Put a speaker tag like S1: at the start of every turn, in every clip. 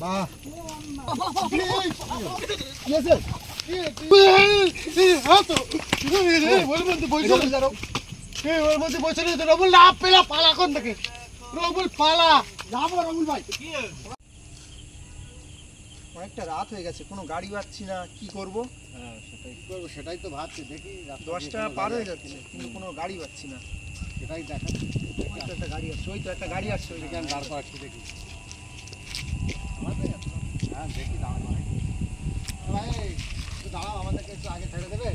S1: বাহ পালা কোন থেকে রবুল পালা যাবো রবুল ভাই। অনেকটা রাত হয়ে গেছে, কোনো গাড়ি পাচ্ছি না, কি করবো?
S2: সেটাই তো ভাবছি, দেখি
S1: 10টা পার হয়ে যাচ্ছে কিন্তু কোনো গাড়ি পাচ্ছি না।
S2: সেটাই দেখা,
S1: ওই তো একটা গাড়ি আসছে, ওই তো একটা গাড়ি আসছে,
S2: ওইদিকে আমি দাঁড় করাচ্ছি, দেখি। হ্যাঁ দেখি, দাঁড়ানো ভাই, একটু দাঁড়াও, আমাদেরকে একটু আগে ছেড়ে দেবে।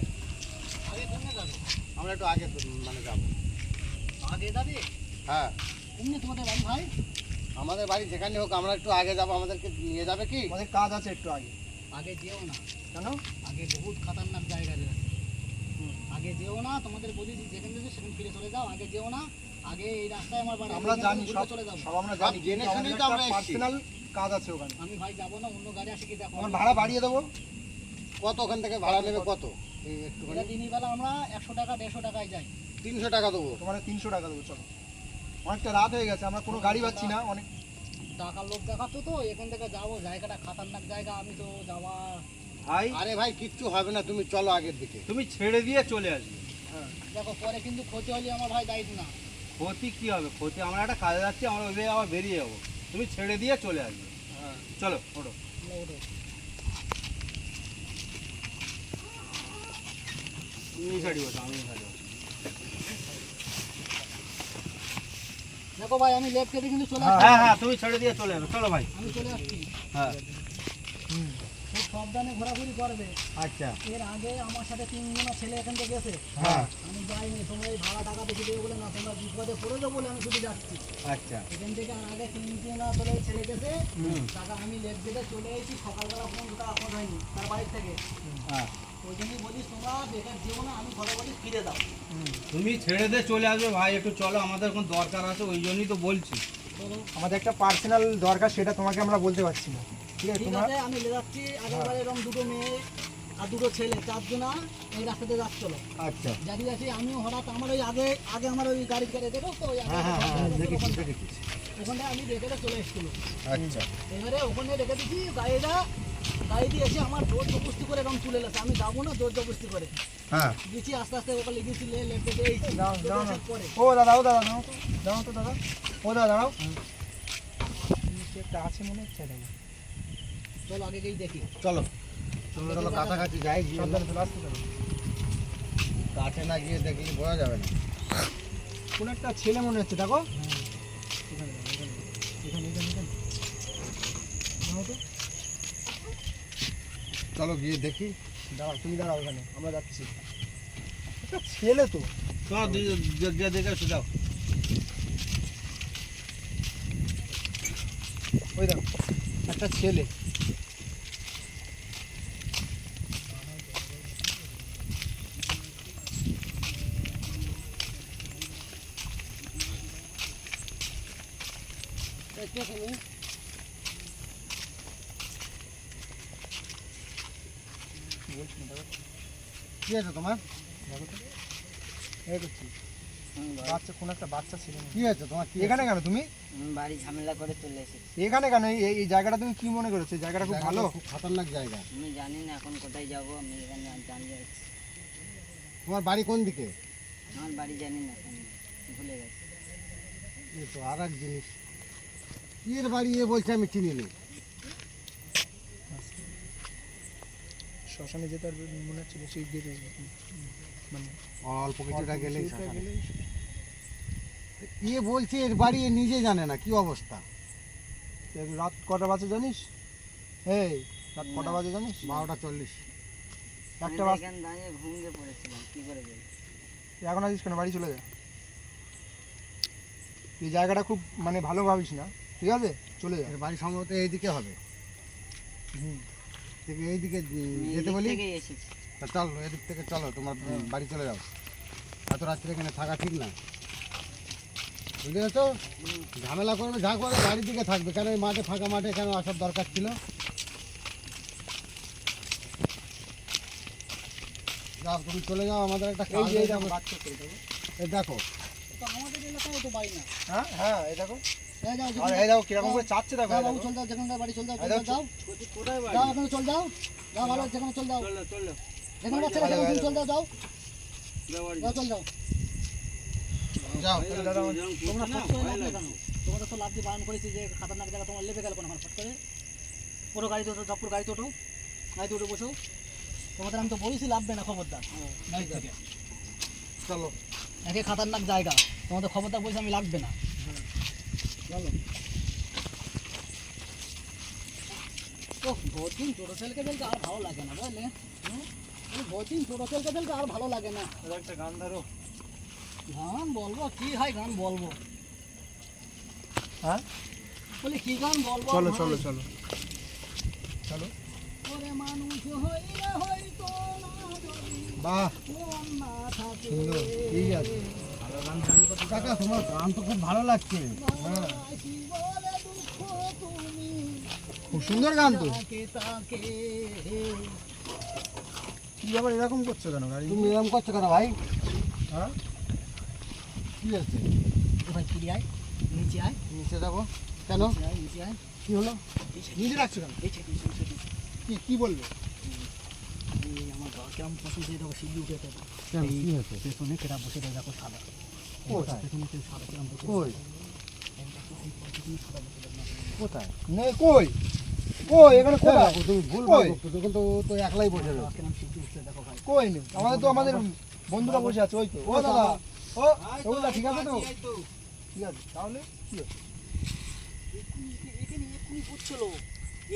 S1: আগে কোনে যাবে?
S2: আমরা একটু আগে মানে যাবো।
S1: আগে যাবে?
S2: হ্যাঁ,
S1: এমনি তোমাদের বাড়ি ভাই?
S2: আমাদের বাড়ি যেখানে হোক, আমরা একটু আগে যাবো, আমাদেরকে নিয়ে যাবে কি?
S1: আমাদের কাজ আছে একটু আগে।
S3: আগে যেও না,
S1: কেন?
S3: আগে বহুত খতরনাক জায়গা আছে। আগে যেও না, তোমাদের বলি যেখানে যাবে সেখানে ফিরে চলে যাও। আগে যেও না, আগে এই রাস্তায় আমার বাড়ি,
S1: আমরা জানি সব,
S3: চলে যাও।
S1: সব আমরা জানি,
S2: জেনে শুনেই তো আমরা এসেছি।
S1: পার্সোনাল কাজ আছে ওখানে।
S3: আমি ভাই যাবো না, অন্য গাড়ি আসে কি দেখো।
S1: আমার ভাড়া বাড়িয়ে দেবো।
S2: কত ওখান থেকে ভাড়া নেবে, কত? এই একটুখানি
S3: এটা দিনই বেলা আমরা 100 টাকা 150 টাকায় যাই।
S2: 300 টাকা দেবো।
S1: তোমার 300 টাকা দেবো, চলো। অনেকটা রাত হয়ে গেছে, আমরা কোনো গাড়ি পাচ্ছি না। অনেক
S3: টাকার লোক দেখাতো তো, এখান থেকে যাবো, জায়গাটা খতরনাক জায়গা, আমি তো যাওয়া।
S4: ভাই
S2: আরে ভাই, কিচ্ছু হবে না, তুমি চলো আগের দিকে।
S4: তুমি ছেড়ে দিয়ে চলে আসবে।
S3: দেখো পরে কিন্তু ক্ষতি হলে আমার ভাই দায়িত্ব না।
S4: ক্ষতি কি হবে? ক্ষতি, আমরা একটা কাজে যাচ্ছি, আমরা ওই আবার বেরিয়ে যাবো। তুমি ছেড়ে দিয়ে চলে আসবে। চলো ওঠো।
S3: ওঠো।
S4: তুমি ছাড়ি বসো, আমি ছাড়ি বসো।
S3: দেখো ভাই, আমি লেফট কেটে কিন্তু চলে আসছি।
S4: হ্যাঁ হ্যাঁ, তুমি ছেড়ে দিয়ে চলে যাবে। চলো ভাই।
S3: আমি চলে আসছি।
S4: হ্যাঁ
S3: খুব সাবধানে ঘোরাঘুরি করবে।
S4: আচ্ছা।
S3: এর আগে আমার সাথে 3 জন ছেলে এখান থেকে গেছে।
S4: হ্যাঁ
S3: আমি যাইনি, তোমরা এই ভাড়া টাকা বেশি দেবে বলে না, তোমরা বিপদে পড়ে যাবো বলে আমি শুধু যাচ্ছি।
S4: আচ্ছা।
S3: এখান থেকে আগে 3 জন আসলে ছেলে গেছে টাকা, আমি লেট গেটে চলে এসেছি, সকালবেলা 15 টাকা খোঁজ হয়নি তার বাড়ির থেকে।
S4: হ্যাঁ,
S3: ওই জন্যই বলিস তোমরা বেকার যেও না, আমি ঘরে বলি ফিরে দাও।
S4: তুমি ছেড়ে দিয়ে চলে আসবে ভাই, একটু চলো, আমাদের এখন দরকার আছে, ওই জন্যই তো বলছি।
S3: চলো
S1: আমাদের একটা পার্সোনাল দরকার, সেটা তোমাকে আমরা বলতে পারছি না। ঠিক আছে,
S3: ঠিক
S1: তোমার
S3: আছে, আমি যাচ্ছি। আগেরবার এরকম 2 মেয়ে আর 2 ছেলে, 4 জনা এই রাস্তাতে যাচ্ছিল।
S4: আচ্ছা।
S3: যাচ্ছি যাচ্ছি আমিও হঠাৎ আমার ওই আগে আগে আমার ওই গাড়ি করে দেখো তো, ওই আগে
S2: দেখেছি দেখেছি।
S3: ওখানে আমি রেখে চলে এসেছিল।
S2: আচ্ছা,
S3: এবারে ওখানে রেখে দিচ্ছি, গাড়ি দিয়ে এসে আমার জোর জবরদস্তি করে এরকম তুলে গেছে। আমি যাবো না, জোর জবরদস্তি করে
S2: হ্যাঁ
S3: দিচ্ছি, আস্তে আস্তে ওকে লিখেছি লেফটে
S1: দাও দাও না।
S3: পরে
S1: ও দাদা, ও দাদা, দাও তো, দাও তো দাদা, ও দাদা দাঁড়াও। নিচে একটা আছে মনে হচ্ছে, দাদা।
S3: চলো আগে গিয়ে দেখি।
S2: চলো চলো, কাছাকাছি যাই, গিয়ে
S1: সাবধানে চলে আসতে দাও।
S2: কাছে না গিয়ে দেখলে বোঝা যাবে না।
S1: কোন একটা ছেলে মনে হচ্ছে, দেখো। এখানে দাও, এখানে এখানে এখানে দাও তো।
S2: চলো গিয়ে দেখি।
S1: দাঁড়াও, তুমি দাঁড়াও এখানে, আমরা যাচ্ছি। একটা ছেলে তো।
S4: চলো দেখে এসে যাও।
S1: ওই দেখো, একটা ছেলে।
S2: কি আছে তোমার?
S1: দেখো তো, এই দেখছি বাচ্চা, কোন একটা বাচ্চা ছেলে।
S2: কি আছে তোমার? কি
S1: এখানে কেন তুমি?
S3: বাড়ি ঝামেলা করে চলে এসেছি।
S1: এখানে কেন? এই জায়গাটা তুমি কি মনে করেছো? এই জায়গাটা খুব ভালো।
S2: খুব খতরনাক জায়গা।
S3: আমি জানি না এখন কোথায় যাব, আমি এখানে জানি যাচ্ছি।
S2: তোমার বাড়ি কোন দিকে?
S3: আমার বাড়ি জানি না, ভুলে গেছি।
S2: এই তো আর এক জিনিস, এর বাড়ি এ বলছে আমি চিনি নি।
S1: শ্মশানে যেতে আর মনে হচ্ছে বেশি গেলে, মানে
S2: অল্প কিছুটা গেলেই
S1: কিছুটা
S2: শ্মশানে।
S1: গেলেই।
S2: এ বলছে এর বাড়ি এ নিজে জানে না, কি অবস্থা।
S1: রাত কটা বাজে জানিস? এই রাত কটা বাজে জানিস?
S2: 12:40।
S1: একটা বাজ।
S3: এখানে দাঁড়িয়ে ঘুমিয়ে পড়েছিলাম, কি করে বলি।
S1: তুই এখন আসিস কেন? বাড়ি চলে যা। এই জায়গাটা খুব মানে ভালো ভাবিস না, ঠিক আছে? চলে যা।
S2: এর বাড়ি সম্ভবত এইদিকে হবে।
S1: হুম।
S2: থেকে এইদিকে যেতে বলি।
S3: এসেছি।
S2: তা চলো, এদিক থেকে চলো, তোমার বাড়ি চলে যাও। এত রাত্রে এখানে থাকা ঠিক না, বুঝতে পেরেছো? ঝামেলা করবে, যা করে বাড়ির দিকে থাকবে। কেন এই মাঠে, ফাঁকা মাঠে কেন আসার দরকার ছিল? যাও, তুমি চলে যাও, আমাদের একটা
S1: এই
S2: কাজ
S1: যে এই
S2: আছে।
S1: দেখো বাচ্চা ছেলে, দেখো।
S2: এই দেখো,
S3: তো আমাদের এলাকায় তো বাড়ি না।
S1: হ্যাঁ হ্যাঁ, এই দেখো।
S3: এই যাও
S4: আর এই দেখো কিরকম করে চাচ্ছে দেখো,
S3: যাও
S4: এই
S3: বাবু,
S4: দেখো।
S3: চল যাও, যেখানে বাড়ি চল যাও,
S4: এই
S3: চল
S4: দেখো,
S3: যাও
S4: কোথায় বাড়ি?
S3: যাও, এখানে চল যাও, যাও ভালো, যেখানে চল যাও,
S4: চললো, চললো।
S3: যেখানে বাচ্চা রেখে দাও, চল যাও, যাও
S4: যাও বাড়ি।
S3: যাও, চল যাও।
S2: যাও
S4: দাদা আমার
S3: তোমরা
S4: না,
S3: ফট করে
S4: ভয়
S3: লাগবে
S4: লাগছে।
S3: কেন? তোমাদের তো লাভ দিয়ে বারণ করেছি যে খাতারনাক জায়গা তোমার লেবে গেল কেন আমার ফট করে? পুরো গাড়িতে ওঠো, ঝপ করে গাড়িতে ওঠো, গাড়িতে উঠে বসো। তোমাদের আমি তো বলেছি লাভবে না, খবরদার গাড়ি থেকে।
S2: চলো
S3: একে খাতারনাক জায়গা, তোমাদের খবরদার বলছি আমি লাগবে না। চলো। ও বহুদিন টোটো চালকে ফেলতে আর ভালো লাগে না, বুঝলে? বহুদিন টোটো চালকে ফেলতে আর ভালো লাগে না।
S4: দাদা একটা গান ধরো।
S3: গান বলবো, কি হয় গান বলবো?
S1: হ্যাঁ
S3: বলি কি গান বলবো?
S1: চলো
S3: ভাই?
S1: চলো চলো চলো।
S3: ওরে মানুষ হইলে হয়তো না যদি
S2: বাহ
S3: মন না থাকে।
S2: সুন্দর, ঠিক আছে। কাকা তোমার গান তো খুব ভালো লাগছে। হ্যাঁ
S3: বাসি বলে দুঃখ তুমি
S1: খুব সুন্দর গান তো।
S3: তাকে তাকে।
S1: কি আবার এরকম করছো কেন গাড়ি?
S2: তুমি এরকম করছো কেন ভাই?
S1: হ্যাঁ
S2: কি আছে?
S3: এ ভাই ফিরে আয়, নিচে আয়,
S2: নিচে যাবো কেন?
S3: নিচে আয়, নিচে আয়।
S2: কি হলো?
S1: নিজে রাখছো কেন?
S3: এই ছেড়ে, এই ছেড়ে, এই ছেড়ে।
S1: কি কি বলবে?
S3: এই আমার গা কেমন পছন্দ হয়ে দেখো, সিঁড়ি উঠে দেখো।
S2: কেন কি হয়েছে?
S3: পেছনে কেটা বসে দেয় দেখো, সাদা।
S2: কোথায়?
S3: পেছনে কেউ সাদা কেরম বসে
S2: কই
S3: এই দেখো, এই পেছনে সাদা বসে দেয় না।
S2: কোথায়?
S1: নে কই কই এখানে
S2: কোথায়?
S1: কোথায়?
S2: তুমি ভুল
S1: কই?
S2: ভাবছো, তখন তো তো একলাই বসে
S3: গা
S2: রয়েছে।
S3: কেরম সিঁড়ি উঠছে দেখো ভাই।
S1: কই নেই, আমাদের তো আমাদের বন্ধুরা বসে আছে ওই তো। ও দাদা, ও ওগুলা ঠিক আছে তো? ঠিক আছে তাহলে কি হচ্ছে?
S3: এখানে এক্ষুনি পড়ছিল,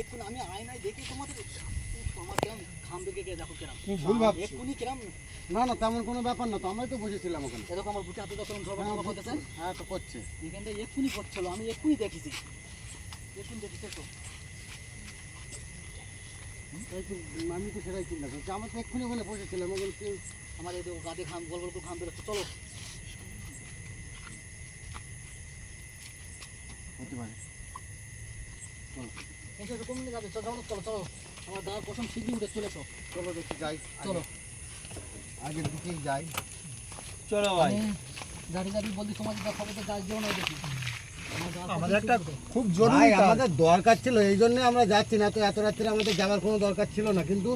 S3: এক্ষুনি আমি আয়নায় দেখি তোমাদের আমার কেমন ঘাম বেগে গিয়ে দেখো কেরম।
S1: তুমি ভুল ভাবছো।
S3: এক্ষুনি কেরম,
S2: না না তেমন কোনো ব্যাপার না তো, আমরাই তো বসেছিলাম ওখানে।
S3: এরকম আমার বুকে হাতে যখন ধরবা করতেছে,
S2: হ্যাঁ তো করছে।
S3: এখানটা এক্ষুনি পড়ছিল, আমি এক্ষুনি দেখেছি, এক্ষুনি দেখেছি তো।
S2: তাই তো আমি তো সেটাই চিন্তা করছি, আমরা তো এক্ষুনি ওখানে বসেছিলাম ওখানে কেউ
S3: আমার এই দেখো গাতে ঘাম গল গল করে ঘাম বেরোচ্ছে। চলো
S2: হতে পারে।
S3: এসে কোন দিকে যাবে? চলো চলো চলো, আমার দাঁড় প্রথম সিঁড়ি উঠে চলেছো।
S2: চলো দেখি যাই,
S3: চলো
S2: আগের দিকেই যাই।
S4: চলো ভাই।
S3: আমি গাড়ি গাড়ি বলছি তোমাদের যা খবর তো গাছ যেও না দেখি। আমার দাঁড়
S1: আমাদের
S3: প্রথম
S1: একটা
S3: সিঁড়ি উঠে।
S1: খুব
S2: ভাই
S1: জরুরি কাজ।
S2: আমাদের দরকার ছিল এই জন্য আমরা যাচ্ছি না, তো এত রাত্রে আমাদের যাওয়ার কোনো দরকার ছিল না, কিন্তু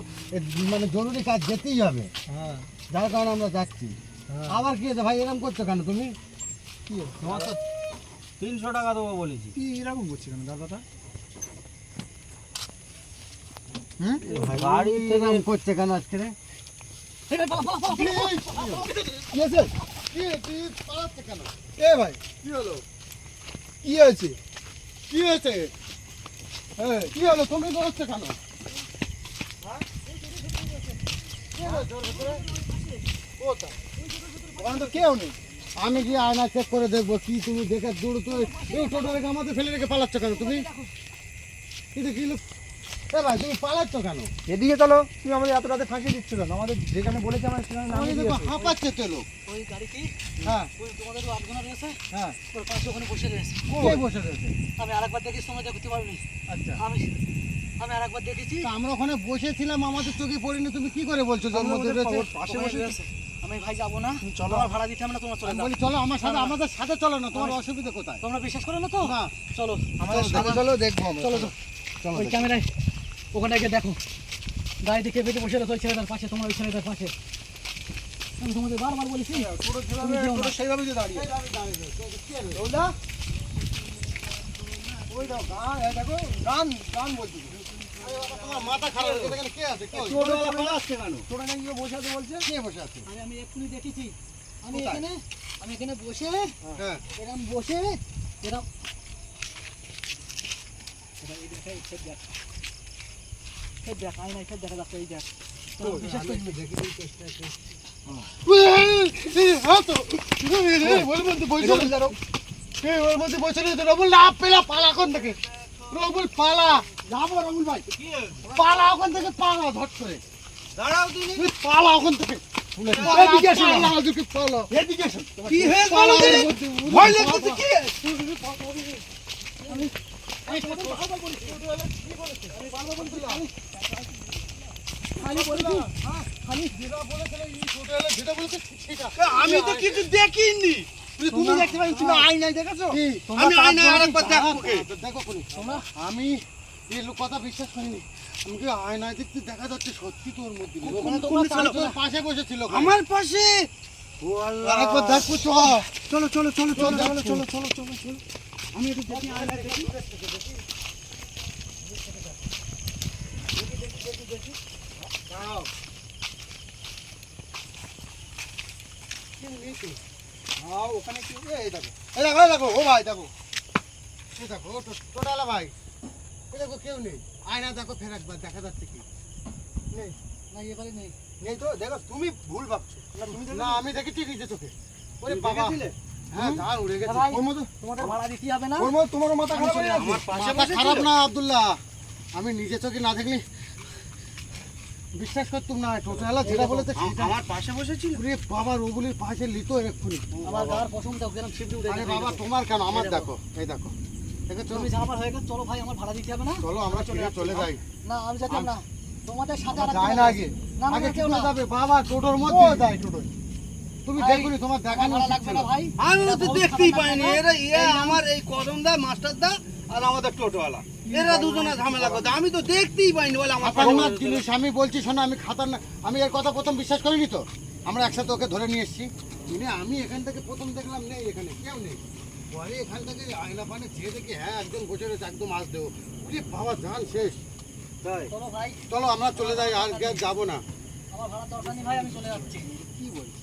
S2: মানে জরুরি কাজ যেতেই হবে,
S1: হ্যাঁ
S2: যার কারণে আমরা যাচ্ছি।
S1: হ্যাঁ
S2: আবার কি হয়েছে ভাই, এরকম করছো কেন তুমি?
S1: কি হলো?
S4: তোমার তো 300 টাকা দেবো বলেছি।
S1: কি এরকম করছে কেন দাদাটা?
S2: গাড়ি এরকম করছে কেন আজকে রে?
S3: এই ভাই, পালা, পালা, পালা, পালা, পালা।
S1: কি হয়েছে?
S2: কি তুই পালাচ্ছে কেন?
S1: এ ভাই
S2: কি হলো?
S1: কি হয়েছে?
S2: কি হয়েছে?
S1: এই,
S2: কি হলো তুমি দৌড়াচ্ছ কেন? কি হয়েছে ওর ভেতরে? কোথায়?
S1: ওখানে তো কেউ নেই।
S2: আমি গিয়ে আয়না চেক করে দেখবো, কি তুমি দেখে দূর তো এই টোটো রেখে আমাদের ফেলে রেখে পালাচ্ছ কেন তুমি? কিন্তু কি লোক, এ ভাই তুমি পালাচ্ছ কেন?
S1: এদিকে চলো, তুমি আমাদের এত রাতে ফাঁকিয়ে দিচ্ছ কেন? আমাদের যেখানে বলেছি আমরা সেখানে
S2: আমি
S1: নামিয়ে
S2: দেখো
S1: দিয়েছি।
S2: হাঁপাচ্ছে তো লোক।
S3: ওই গাড়িটি
S1: হ্যাঁ
S3: ওই তোমাদের আটজনা রয়েছে,
S1: হ্যাঁ
S3: ওর পাশে ওখানে বসে রয়েছে।
S2: কে বসে রয়েছে?
S3: আমি আরেকবার দেখিস, তোমরা দেখতে পারবি।
S1: আচ্ছা
S3: আমি আরেকবার দেখেছি।
S2: তা আমরা ওখানে বসেছিলাম, আমাদের চোখে পড়িনি, তুমি কি করে বলছো যে ওর মধ্যে রয়েছে?
S1: পাশে
S3: তোমার
S1: বসে
S3: রয়েছে। আমি ভাই যাবো না,
S1: তুমি চলো।
S3: আমার ভাড়া দিতে হবে না, তোমরা চলে
S2: আমি
S3: যাও।
S2: বলি চলো আমার সাথে, আমাদের সাথে চলো না, তোমার অসুবিধা কোথায়?
S3: তোমরা বিশ্বাস করো না তো?
S2: না
S3: চলো
S1: আমাদের সাথে চলো, দেখবো আমরা।
S3: চলো
S2: চলো
S3: ওই ক্যামেরায় ওখানে গিয়ে দেখো, গাড়ি দিকে বেঁধে বসে রয়েছে ওই ছেলেটার পাশে, তোমরা ওই ছেলেটার পাশে। আমি তোমাদের বারবার বলেছি
S1: টোটো যেভাবে
S3: তুমি যেও না।
S1: টোটো সেইভাবে যে দাঁড়িয়ে। রোজা ওই দাও গান, এই দেখো গান গান বলছি।
S2: তোমার মাথা খারাপ হয়েছে, এখানে কে আছে? কে?
S1: টোটোওয়ালা পালাচ্ছে কেন? টোটো নিয়ে গিয়ে বসে আছে বলছে।
S2: কে বসে আছে?
S3: আরে আমি এক্ষুনি দেখেছি। আমি
S1: কোথায়?
S3: এখানে বসে
S2: হ্যাঁ
S3: এরকম বসে এরকম দেখ আয়নায় সব দেখা যাচ্ছে, এই দেখ তোমরা বিশ্বাস করবি না।
S2: হ্যাঁ তো ওর মধ্যে বসে রয়েছে, ওর মধ্যে বসে রয়েছে। রবুল না পেলা পালা ওখান থেকে, রবুল পালা যাবো। রবুল ভাই পালা ওখান থেকে, পালা ধর করে
S4: দাঁড়াও তুমি।
S2: তুই পালা ওখান থেকে।
S1: এদিকে এসো না।
S2: পালা, ওদিকে পালা।
S1: এদিকে এসো।
S4: কি হয়েছে
S2: পালা,
S4: বলো
S2: ওর
S4: দেখি?
S2: মধ্যে,
S4: ভয় লাগতেছে কি?
S3: খালি বলছি, খালি
S2: যেটা বলেছিল, এই টোটো এলে যেটা বলেছে সেটা।
S4: আমি তো কিছু দেখিনি।
S2: তুমি দেখতে পাচ্ছ তুমি আয়নায় দেখেছো
S1: কি
S2: আমি
S1: তোমরা
S2: আয়নায়
S1: পাঁচজন
S2: আরেকবার
S1: দাঁড়াও,
S2: দেখো কে দেখো কোনি
S3: তোমরা
S2: আমি এই লোক কথা বিশ্বাস করিনি আমি কি আয়নায় দেখতে দেখা যাচ্ছে সত্যি তোর মধ্যে লোক।
S3: ওখানে তোমরা
S2: চলো,
S3: চারজন-
S2: তোর পাশে বসেছিল
S4: আমার পাশে
S2: আরেকবার দেখো চ
S1: চলো চলো চলো চলো
S2: চলো,
S1: চলো চলো চলো চলো চলো আমি একটু দেখি আয়নায় দেখি
S2: দাঁড়াও
S1: হ্যাঁ ওখানে কি
S2: এই দেখো এই দেখো এই দেখো ও ভাই দেখো এই দেখো টোটালা ভাই এই দেখো কেউ নেই আয়না দেখো ফের একবার দেখা যাচ্ছে কি
S1: নেই
S3: না এবারে নেই
S2: নেই তো দেখো তুমি ভুল ভাবছো
S1: না তুমি
S2: না আমি দেখেছি নিজে চোখে ওরে
S1: তুমি
S2: বাবা
S1: দেখেছিলে?
S2: হ্যাঁ ধান উড়ে গেছে
S3: ভাই,
S2: ওর মতো
S3: তোমাদের ভাড়া দিতে হবে না
S1: ওর মধ্যে তোমারও মাথা খারাপ হয়ে গেছে
S4: আমার পাশে
S2: মাথা খারাপ না আব্দুল্লাহ আমি নিজে চোখে না দেখলি বিশ্বাস করতুম না টোটালা যেটা বলেছে সেটা
S4: আমার পাশে বসেছিল
S2: ওরে বাবা রবুলির পাশে লিতো এক্ষুনি
S3: আমার গার পশমটা ওখানে ছিপড়ে উঠে
S2: আরে
S3: গেছে।
S2: বাবা তোমার কেন আমার দেখো এই দেখো দেখেছো
S3: তুমি ঝামার হয়ে গেছে চলো ভাই আমার ভাড়া দিতে হবে না
S2: চলো আমরা চলে যাই
S3: না আমি যেতাম না তোমাদের সাথে আর
S2: যায় না আগে
S3: না না
S2: আগে
S3: কেউ
S2: কেউ
S3: না
S2: যাবে বাবা টোটোর মধ্যে
S1: ও যায় টোটোয়
S2: তুমি
S3: ভাই,
S2: দেখুনি তোমার
S3: আমার
S2: দেখানো
S3: ভাড়া
S2: উচিত
S3: লাগবে
S2: ছিল।
S3: না ভাই
S4: আমি তো
S3: এটা
S4: দেখতেই
S3: বহুত
S4: পাইনি
S3: খারাপ
S4: এরা
S3: লাগবে না।
S4: আমার এই কদম দা মাস্টার দা আর আমাদের টোটোওয়ালা এরা দুজনে ঝামেলা করতে আমি তো দেখতেই পাইনি বলে আমার
S2: খতরনাক জিনিস আমি বলছি শোনো আমি খাতারনাক আমি এর কথা প্রথম বিশ্বাস করিনি তো আমরা একসাথে ওকে ধরে নিয়ে এসেছি আমি এখান থেকে প্রথম দেখলাম নেই এখানে কেউ নেই পরে এখান থেকে আয়না পানে চেয়ে দেখি হ্যাঁ একদম গোচরে একদম মাছ দেবো ওরে বাবা জান শেষ
S4: তাই
S3: চলো ভাই
S2: চলো আমরা চলে যাই আর যাবো না
S3: আমার ভাড়া দরকার নেই ভাই আমি চলে যাচ্ছি
S2: কি বলছি